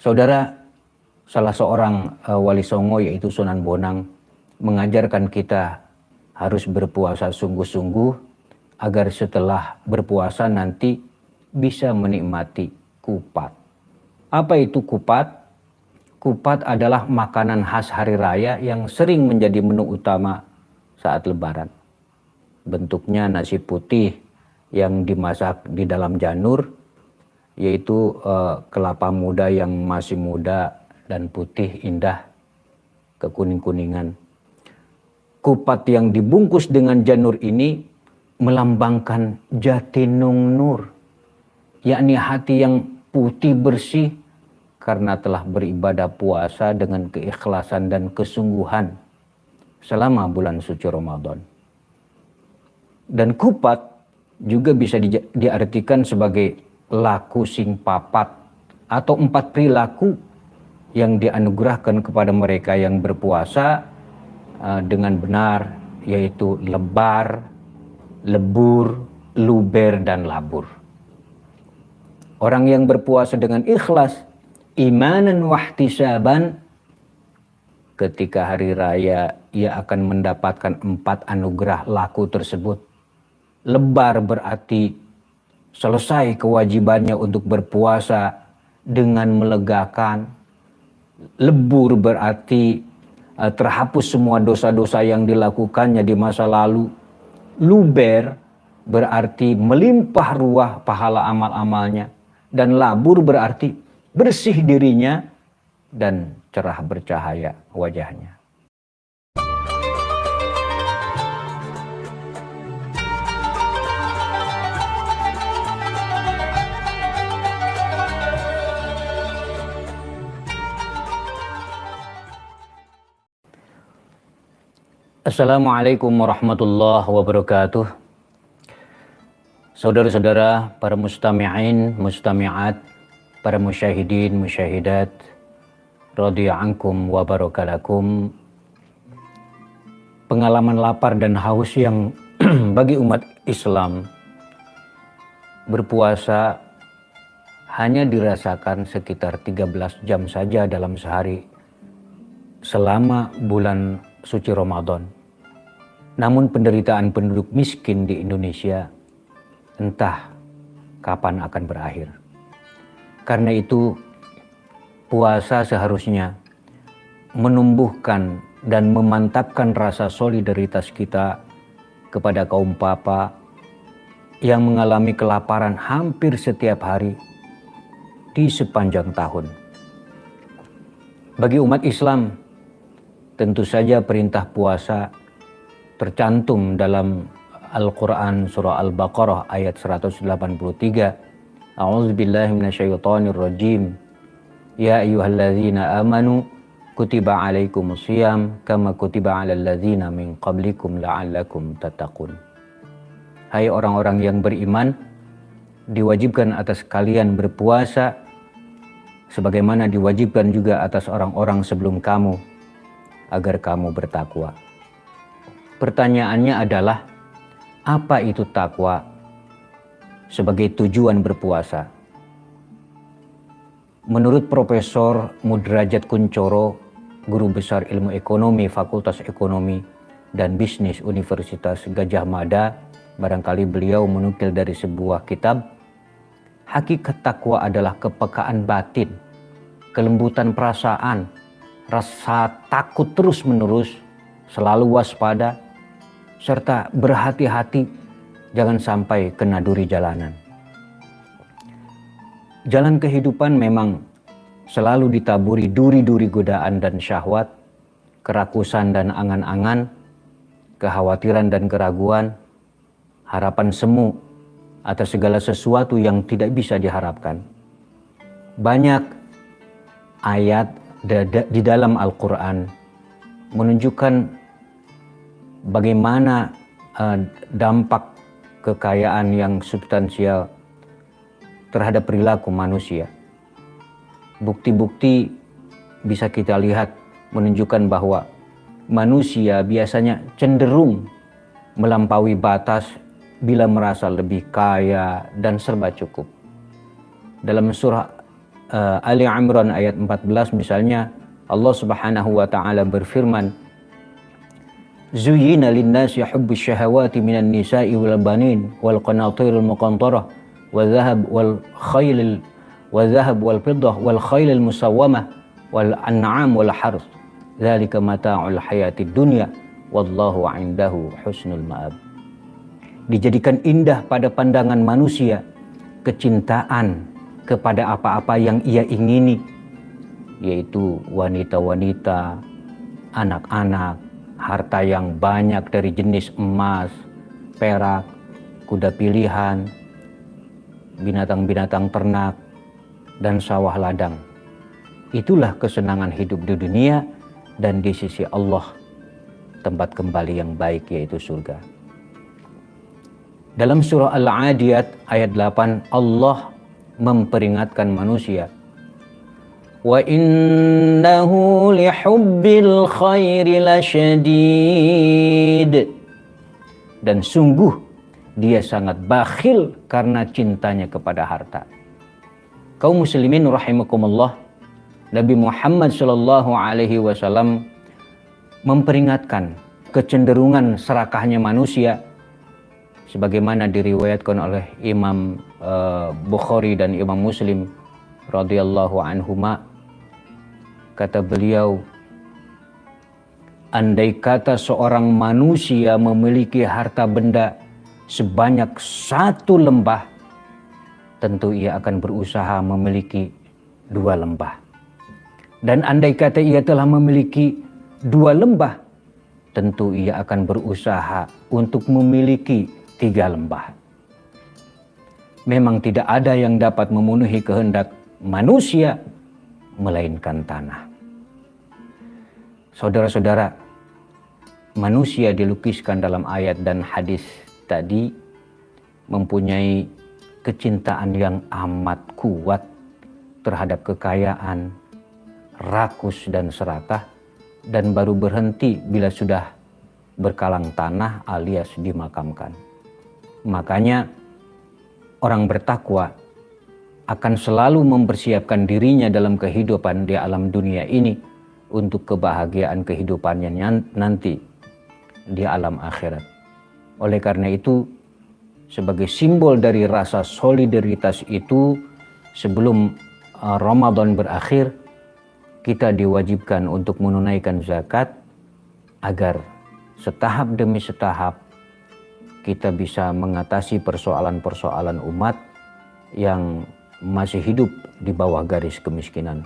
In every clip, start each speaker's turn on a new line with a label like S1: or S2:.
S1: Saudara, salah seorang wali songo yaitu Sunan Bonang mengajarkan kita harus berpuasa sungguh-sungguh agar setelah berpuasa nanti bisa menikmati kupat. Apa itu kupat? Kupat adalah makanan khas hari raya yang sering menjadi menu utama saat lebaran. Bentuknya nasi putih yang dimasak di dalam janur, yaitu kelapa muda yang masih muda dan putih indah kekuning-kuningan. Kupat yang dibungkus dengan janur ini melambangkan Jatinung Nur, yakni hati yang putih bersih karena telah beribadah puasa dengan keikhlasan dan kesungguhan selama bulan suci Ramadan. Dan kupat juga bisa diartikan sebagai laku sing papat atau 4 perilaku yang dianugerahkan kepada mereka yang berpuasa dengan benar, yaitu lebar, lebur, luber, dan labur. Orang yang berpuasa dengan ikhlas, imanan wahtisaban, ketika hari raya ia akan mendapatkan 4 anugerah laku tersebut. Lebar berarti selesai kewajibannya untuk berpuasa dengan melegakan. Lebur berarti terhapus semua dosa-dosa yang dilakukannya di masa lalu. Luber berarti melimpah ruah pahala amal-amalnya. Dan labur berarti bersih dirinya dan cerah bercahaya wajahnya. Assalamualaikum warahmatullahi wabarakatuh. Saudara-saudara, para mustami'in, mustami'at, para musyahidin, musyahidat, radhiya ankum wa barakalakum. Pengalaman lapar dan haus yang bagi umat Islam berpuasa hanya dirasakan sekitar 13 jam saja dalam sehari selama bulan suci Ramadan. Namun penderitaan penduduk miskin di Indonesia entah kapan akan berakhir. Karena itu puasa seharusnya menumbuhkan dan memantapkan rasa solidaritas kita kepada kaum papa yang mengalami kelaparan hampir setiap hari di sepanjang tahun. Bagi umat Islam, tentu saja perintah puasa tercantum dalam Al-Quran surah Al-Baqarah ayat 183. A'udzubillahi minasyaitonirrajim. Ya ayyuhalladzina amanu kutiba alaikumusiyam kama kutiba alal ladzina min qablikum la'allakum tattaqun. Hai orang-orang yang beriman, diwajibkan atas kalian berpuasa sebagaimana diwajibkan juga atas orang-orang sebelum kamu agar kamu bertakwa. Pertanyaannya adalah, apa itu takwa sebagai tujuan berpuasa? Menurut Profesor Mudrajat Kuncoro, Guru Besar Ilmu Ekonomi Fakultas Ekonomi dan Bisnis Universitas Gadjah Mada, barangkali beliau menukil dari sebuah kitab, hakikat takwa adalah kepekaan batin, kelembutan perasaan, rasa takut terus-menerus, selalu waspada, serta berhati-hati jangan sampai kena duri jalanan. Jalan kehidupan memang selalu ditaburi duri-duri godaan dan syahwat, kerakusan dan angan-angan, kekhawatiran dan keraguan, harapan semu atas segala sesuatu yang tidak bisa diharapkan. Banyak ayat di dalam Al-Quran menunjukkan bagaimana dampak kekayaan yang substansial terhadap perilaku manusia. Bukti-bukti bisa kita lihat menunjukkan bahwa manusia biasanya cenderung melampaui batas bila merasa lebih kaya dan serba cukup. Dalam surah Ali Imran ayat 14 misalnya, Allah Subhanahu wa taala berfirman, Zuyyina lin-nasi hubbus syahawati minan nisa'i wal banin wal qanatiril muqantarah wal dhahab wal fiddah wal khailil musawwamah wal an'am wal harth. Dzalika mata'ul hayatid dunya wallahu 'indahu husnul ma'ab. Dijadikan indah pada pandangan manusia kecintaan kepada apa-apa yang ia ingini, yaitu wanita-wanita, anak-anak, harta yang banyak dari jenis emas, perak, kuda pilihan, binatang-binatang ternak, dan sawah ladang. Itulah kesenangan hidup di dunia, dan di sisi Allah tempat kembali yang baik, yaitu surga. Dalam surah Al-Adiyat ayat 8, Allah memperingatkan manusia, wa innahu lihubbil khairi lasyadid, dan sungguh dia sangat bakhil karena cintanya kepada harta. Kaum muslimin rahimakumullah, Nabi Muhammad sallallahu alaihi wasallam memperingatkan kecenderungan serakahnya manusia sebagaimana diriwayatkan oleh Imam Bukhari dan Imam Muslim radhiyallahu anhuma. Kata beliau, andai kata seorang manusia memiliki harta benda sebanyak 1 lembah, tentu ia akan berusaha memiliki 2 lembah. Dan andai kata ia telah memiliki 2 lembah, tentu ia akan berusaha untuk memiliki 3 lembah. Memang tidak ada yang dapat memenuhi kehendak manusia melainkan tanah. Saudara-saudara, manusia dilukiskan dalam ayat dan hadis tadi mempunyai kecintaan yang amat kuat terhadap kekayaan, rakus dan serakah, dan baru berhenti bila sudah berkalang tanah alias dimakamkan. Makanya orang bertakwa akan selalu mempersiapkan dirinya dalam kehidupan di alam dunia ini untuk kebahagiaan kehidupannya nanti di alam akhirat. Oleh karena itu, sebagai simbol dari rasa solidaritas itu, sebelum Ramadan berakhir, kita diwajibkan untuk menunaikan zakat agar setahap demi setahap kita bisa mengatasi persoalan-persoalan umat yang masih hidup di bawah garis kemiskinan.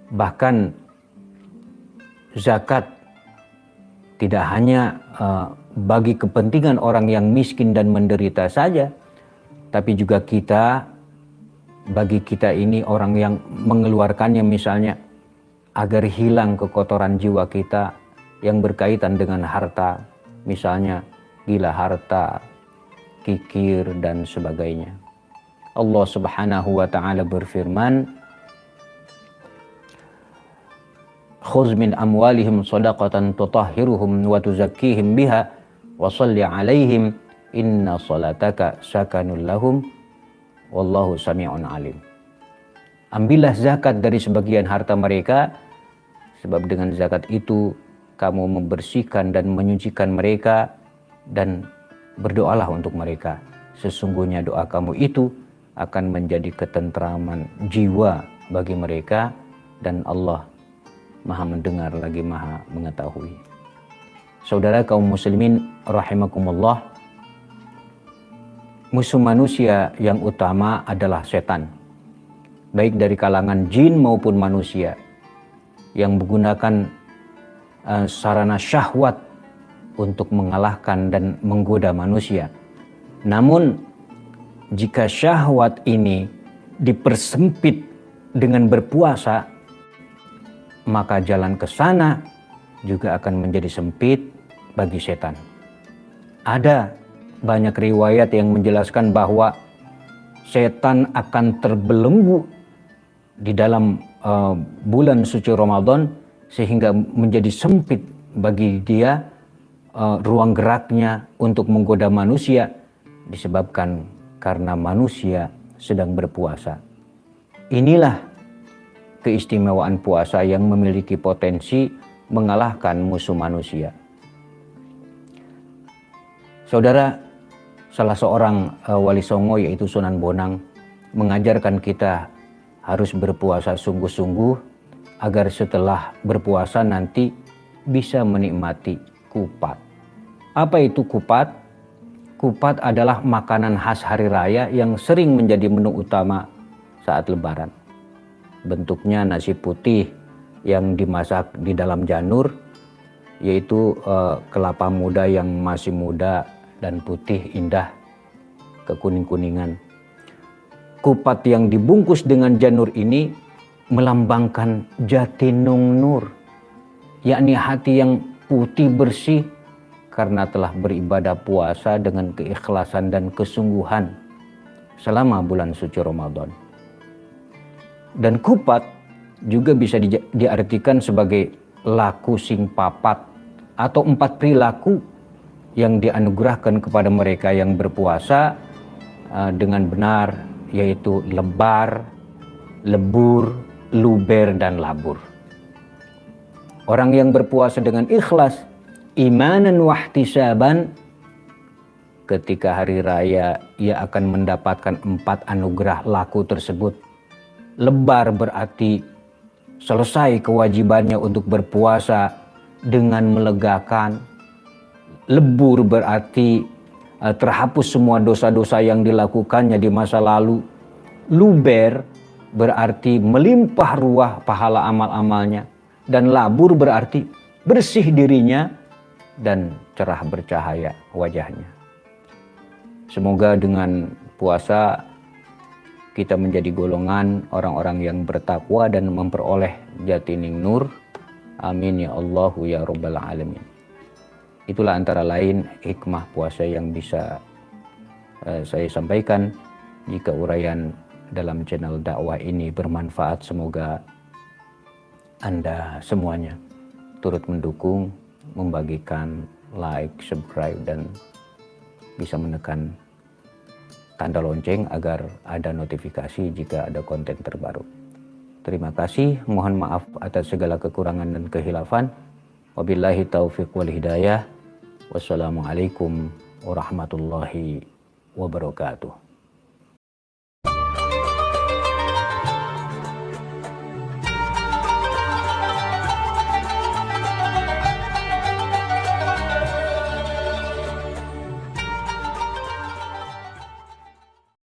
S1: Bahkan zakat tidak hanya bagi kepentingan orang yang miskin dan menderita saja, tapi juga bagi kita ini orang yang mengeluarkannya misalnya agar hilang kekotoran jiwa kita yang berkaitan dengan harta, misalnya gila harta, kikir, dan sebagainya. Allah Subhanahu wa ta'ala berfirman, khudz min amwalihim shadaqatan tutahhiruhum wa tuzakkihim biha wa shalli 'alaihim inna salataka sakanul lahum wallahu sami'un alim. Ambillah zakat dari sebagian harta mereka, sebab dengan zakat itu kamu membersihkan dan menyucikan mereka, dan berdoalah untuk mereka. Sesungguhnya doa kamu itu akan menjadi ketentraman jiwa bagi mereka, dan Allah Maha mendengar lagi Maha mengetahui. Saudara kaum muslimin rahimakumullah, musuh manusia yang utama adalah setan, baik dari kalangan jin maupun manusia, yang menggunakan sarana syahwat untuk mengalahkan dan menggoda manusia. Namun jika syahwat ini dipersempit dengan berpuasa, maka jalan ke sana juga akan menjadi sempit bagi setan. Ada banyak riwayat yang menjelaskan bahwa setan akan terbelenggu di dalam bulan suci Ramadan sehingga menjadi sempit bagi dia ruang geraknya untuk menggoda manusia, disebabkan karena manusia sedang berpuasa. Inilah keistimewaan puasa yang memiliki potensi mengalahkan musuh manusia. Saudara, salah seorang wali songo yaitu Sunan Bonang mengajarkan kita harus berpuasa sungguh-sungguh agar setelah berpuasa nanti bisa menikmati kupat. Apa itu kupat? Kupat adalah makanan khas hari raya yang sering menjadi menu utama saat lebaran. Bentuknya nasi putih yang dimasak di dalam janur, yaitu kelapa muda yang masih muda dan putih indah kekuning-kuningan. Kupat yang dibungkus dengan janur ini melambangkan Jatinung Nur, yakni hati yang putih bersih karena telah beribadah puasa dengan keikhlasan dan kesungguhan selama bulan suci Ramadan. Dan kupat juga bisa diartikan sebagai laku sing papat atau 4 perilaku yang dianugerahkan kepada mereka yang berpuasa dengan benar, yaitu lebar, lebur, luber, dan labur. Orang yang berpuasa dengan ikhlas, imanan wahtisaban, ketika hari raya ia akan mendapatkan 4 anugerah laku tersebut. Lebar berarti selesai kewajibannya untuk berpuasa dengan melegakan. Lebur berarti terhapus semua dosa-dosa yang dilakukannya di masa lalu. Luber berarti melimpah ruah pahala amal-amalnya. Dan labur berarti bersih dirinya dan cerah bercahaya wajahnya. Semoga dengan puasa kita menjadi golongan orang-orang yang bertakwa dan memperoleh Jatining Nur. Amin ya Allahu ya Rabbal Alamin. Itulah antara lain hikmah puasa yang bisa saya sampaikan. Jika uraian dalam channel dakwah ini bermanfaat, semoga Anda semuanya turut mendukung, membagikan, like, subscribe, dan bisa menekan tanda lonceng agar ada notifikasi jika ada konten terbaru. Terima kasih, mohon maaf atas segala kekurangan dan kehilafan. Wabillahi taufiq wal hidayah. Wassalamualaikum warahmatullahi wabarakatuh.